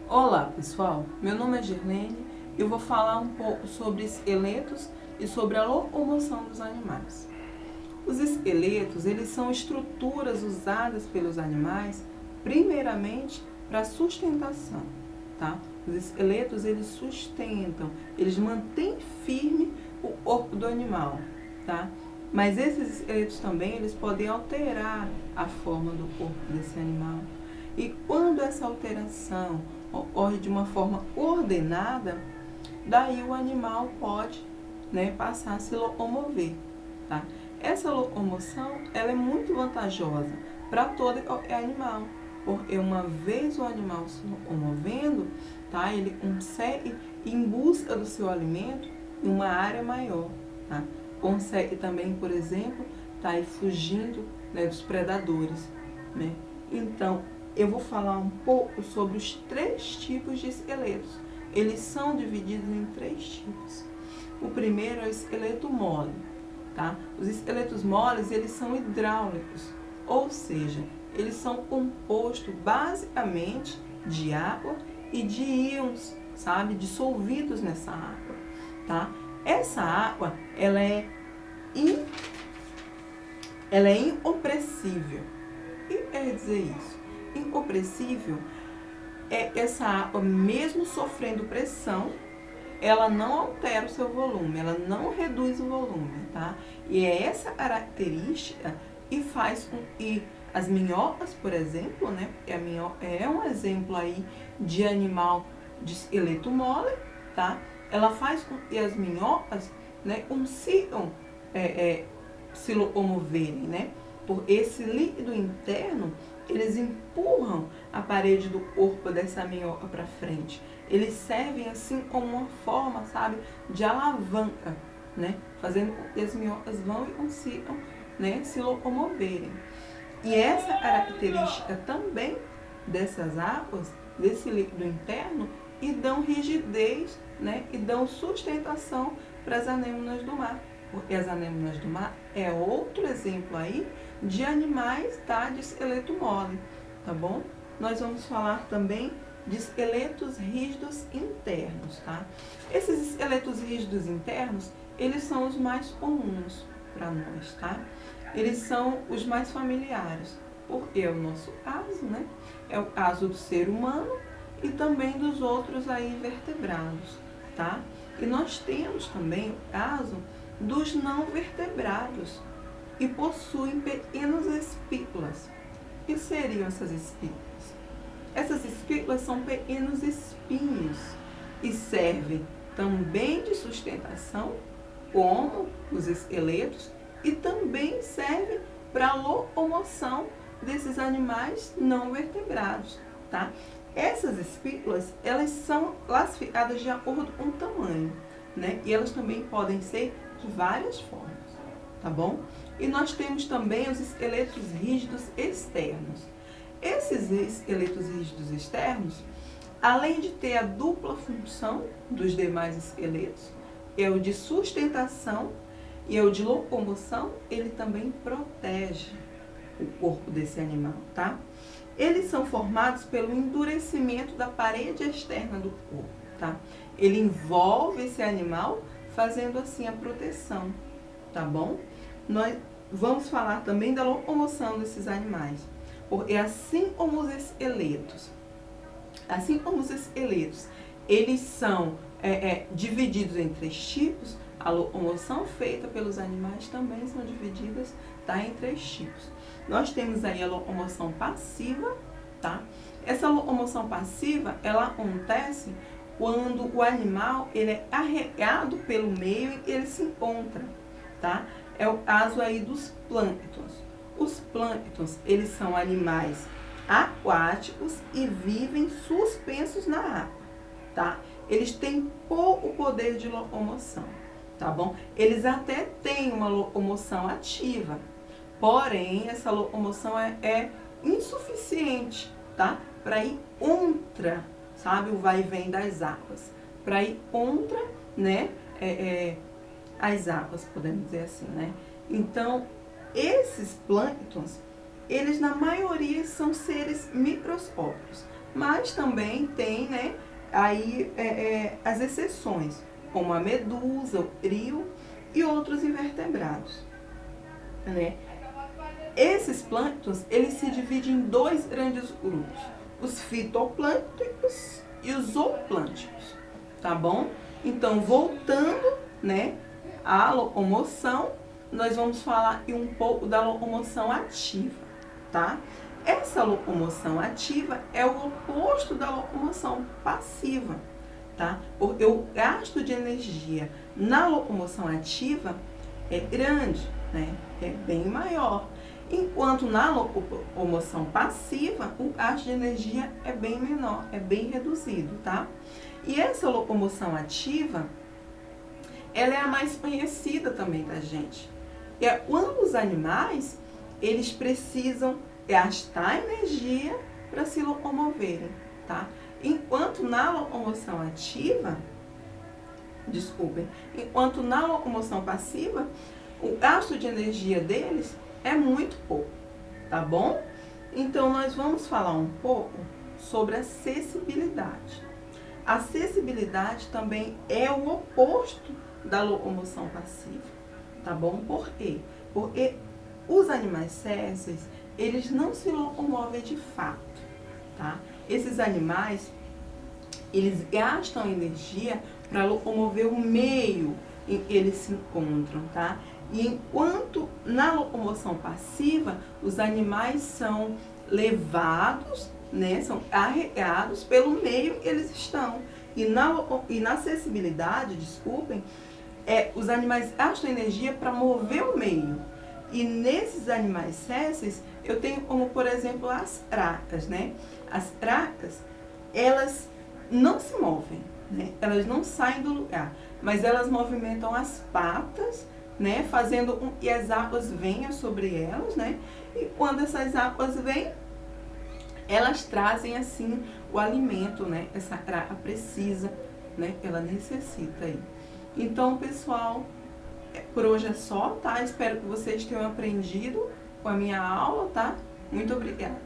Olá pessoal, meu nome é Girlene e eu vou falar um pouco sobre esqueletos e sobre a locomoção dos animais. Os esqueletos, eles são estruturas usadas pelos animais primeiramente para sustentação, tá? Os esqueletos, eles sustentam, eles mantêm firme o corpo do animal, tá? Mas esses esqueletos também, eles podem alterar a forma do corpo desse animal. E quando essa alteração ocorre de uma forma ordenada, daí o animal pode, passar a se locomover, tá? Essa locomoção, ela é muito vantajosa para todo e qualquer animal, porque uma vez o animal se locomovendo, tá, ele consegue ir em busca do seu alimento em uma área maior, tá? Consegue também, por exemplo, tá, ir fugindo, dos predadores, né? Então, eu vou falar um pouco sobre os 3 tipos de esqueletos. Eles são divididos em 3 tipos. O primeiro é o esqueleto mole, tá? Os esqueletos moles, eles são hidráulicos, ou seja, eles são compostos basicamente de água e de íons, sabe, dissolvidos nessa água, tá? Essa água, ela é incompressível. O que quer dizer isso? Incompressível é essa água, mesmo sofrendo pressão, ela não altera o seu volume, ela não reduz o volume, tá? E é essa característica que faz com que as minhocas, por exemplo, né? Porque a minhoca é um exemplo aí de animal de esqueleto mole, tá? Ela faz com que as minhocas, consigam se locomoverem, né? Por esse líquido interno, eles empurram a parede do corpo dessa minhoca para frente. Eles servem assim como uma forma, sabe, de alavanca, né? Fazendo com que as minhocas vão e consigam, se locomoverem. E essa característica também dessas águas, desse líquido interno, e dão rigidez, e dão sustentação para as anêmonas do mar. Porque as anêmonas do mar é outro exemplo aí de animais, tá, de esqueleto mole, tá bom? Nós vamos falar também de esqueletos rígidos internos, tá? Esses esqueletos rígidos internos, eles são os mais comuns para nós, tá? Eles são os mais familiares, porque é o nosso caso, né? É o caso do ser humano e também dos outros aí vertebrados, tá? E nós temos também o caso dos não vertebrados, e possuem pequenas espículas. O que seriam essas espículas? Essas espículas são pequenos espinhos e servem também de sustentação, como os esqueletos, e também servem para a locomoção desses animais não vertebrados, tá? Essas espículas, elas são classificadas de acordo com o tamanho, né? E elas também podem ser de várias formas, tá bom? E nós temos também os esqueletos rígidos externos. Esses esqueletos rígidos externos, além de ter a dupla função dos demais esqueletos, é o de sustentação e é o de locomoção, ele também protege o corpo desse animal, tá? Eles são formados pelo endurecimento da parede externa do corpo, tá? Ele envolve esse animal, fazendo assim a proteção, tá bom? Nós vamos falar também da locomoção desses animais, porque assim como os esqueletos, eles são divididos em 3 tipos, a locomoção feita pelos animais também são divididas, tá, em 3 tipos. Nós temos aí a locomoção passiva, tá? Essa locomoção passiva, ela acontece quando o animal ele é carregado pelo meio em que ele se encontra, tá? É o caso aí dos plânctons. Os plânctons, eles são animais aquáticos e vivem suspensos na água, tá? Eles têm pouco poder de locomoção, tá bom? Eles até têm uma locomoção ativa, porém, essa locomoção é insuficiente, tá? Para ir contra, sabe, o vai e vem das águas. Para ir contra, as águas, podemos dizer assim, né? Então, esses plânctons, eles na maioria são seres microscópicos. Mas também tem, né, aí as exceções, como a medusa, o rio e outros invertebrados, né? Esses plânctons, eles se dividem em dois grandes grupos, os fitoplâncticos e os zooplâncticos, tá bom? Então, voltando, né, à locomoção, nós vamos falar um pouco da locomoção ativa, tá? Essa locomoção ativa é o oposto da locomoção passiva, tá? Porque o gasto de energia na locomoção ativa é grande, né? É bem maior. Enquanto na locomoção passiva, o gasto de energia é bem menor, é bem reduzido, tá? E essa locomoção ativa, ela é a mais conhecida também da gente. E é quando os animais, eles precisam gastar energia para se locomoverem, tá? Enquanto na locomoção ativa, enquanto na locomoção passiva, o gasto de energia deles é muito pouco, tá bom? Então, nós vamos falar um pouco sobre a acessibilidade. A acessibilidade também é o oposto da locomoção passiva, tá bom? Por quê? Porque os animais sésseis, eles não se locomovem de fato, tá? Esses animais, eles gastam energia para locomover o meio em que eles se encontram, tá? E enquanto na locomoção passiva, os animais são levados, né, são carregados pelo meio em que eles estão. E na acessibilidade, os animais gastam energia para mover o meio. E nesses animais sésseis, eu tenho como, por exemplo, as tracas, né? As tracas, elas não se movem, né? Elas não saem do lugar, mas elas movimentam as patas, né? Fazendo com que as águas venham sobre elas, né? E quando essas águas vêm, elas trazem, assim, o alimento, né? Essa traca precisa, né? Ela necessita aí. Então, pessoal, por hoje é só, tá? Espero que vocês tenham aprendido com a minha aula, tá? Muito obrigada.